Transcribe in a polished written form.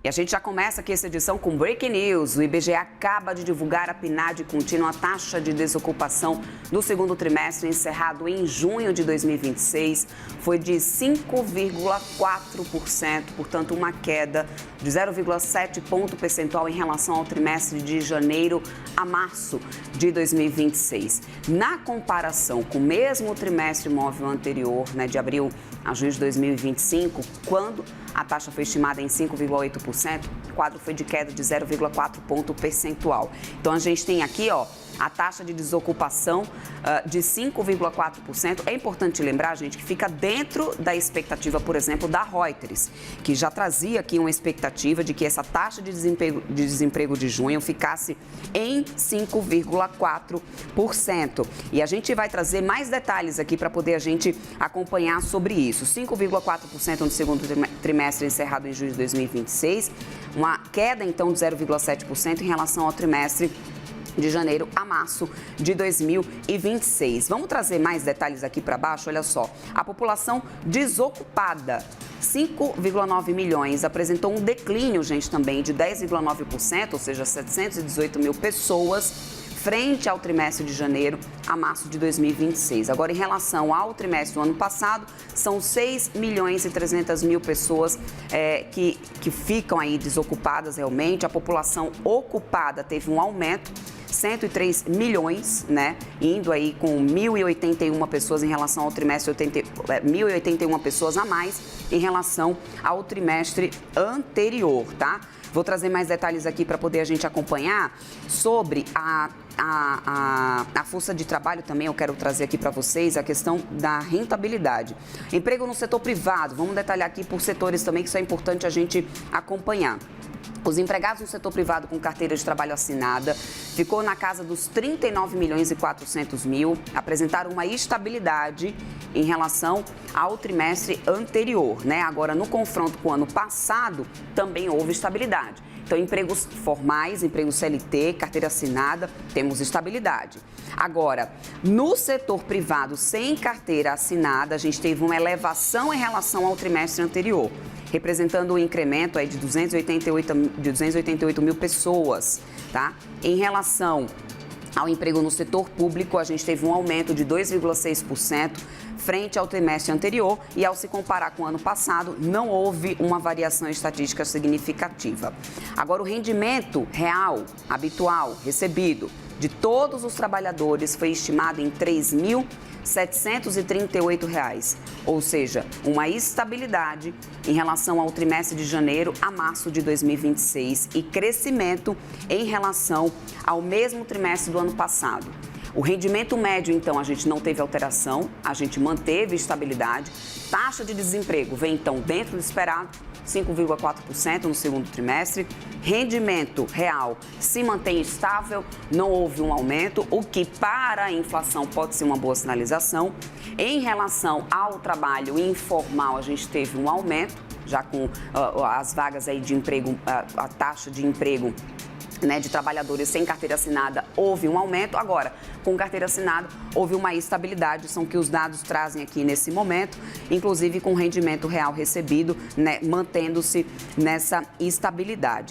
E a gente já começa aqui essa edição com Breaking News. O IBGE acaba de divulgar a PNAD contínua, a taxa de desocupação do segundo trimestre encerrado em junho de 2026 foi de 5,4%, portanto uma queda de 0,7 ponto percentual em relação ao trimestre de janeiro a março de 2026. Na comparação com o mesmo trimestre móvel anterior, de abril a junho de 2025, quando a taxa foi estimada em 5,8%, o quadro foi de queda de 0,4 ponto percentual. Então, a gente tem aqui, a taxa de desocupação de 5,4%. É importante lembrar, gente, que fica dentro da expectativa, por exemplo, da Reuters, que já trazia aqui uma expectativa de que essa taxa de desemprego de junho ficasse em 5,4%. E a gente vai trazer mais detalhes aqui para poder a gente acompanhar sobre isso. 5,4% no segundo trimestre encerrado em junho de 2026, uma queda, então, de 0,7% em relação ao trimestre de janeiro a março de 2026. Vamos trazer mais detalhes aqui para baixo, olha só. A população desocupada, 5,9 milhões, apresentou um declínio, gente, também de 10,9%, ou seja, 718 mil pessoas, frente ao trimestre de janeiro a março de 2026. Agora, em relação ao trimestre do ano passado, são 6 milhões e 300 mil pessoas que ficam aí desocupadas realmente. A população ocupada teve um aumento, 103 milhões, indo aí com 1.081 pessoas em relação ao trimestre, 1.081 pessoas a mais em relação ao trimestre anterior, tá? Vou trazer mais detalhes aqui para poder a gente acompanhar sobre a força de trabalho também. Eu quero trazer aqui para vocês a questão da rentabilidade. Emprego no setor privado, vamos detalhar aqui por setores também, que isso é importante a gente acompanhar. Os empregados no setor privado com carteira de trabalho assinada ficou na casa dos 39 milhões e 400 mil, apresentaram uma estabilidade em relação ao trimestre anterior, Agora, no confronto com o ano passado, também houve estabilidade. Então, empregos formais, emprego CLT, carteira assinada, temos estabilidade. Agora, no setor privado sem carteira assinada, a gente teve uma elevação em relação ao trimestre anterior, representando um incremento aí de 288 mil pessoas, tá? Em relação ao emprego no setor público, a gente teve um aumento de 2,6% frente ao trimestre anterior e, ao se comparar com o ano passado, não houve uma variação estatística significativa. Agora, o rendimento real, habitual, recebido de todos os trabalhadores foi estimado em R$ 3.738, ou seja, uma estabilidade em relação ao trimestre de janeiro a março de 2026 e crescimento em relação ao mesmo trimestre do ano passado. O rendimento médio, então, a gente não teve alteração, a gente manteve estabilidade. Taxa de desemprego vem, então, dentro do esperado, 5,4% no segundo trimestre. Rendimento real se mantém estável, não houve um aumento, o que para a inflação pode ser uma boa sinalização. Em relação ao trabalho informal, a gente teve um aumento, já com as vagas aí de emprego, a taxa de emprego de trabalhadores sem carteira assinada, houve um aumento. Agora, com carteira assinada, houve uma estabilidade, são que os dados trazem aqui nesse momento, inclusive com rendimento real recebido, mantendo-se nessa estabilidade.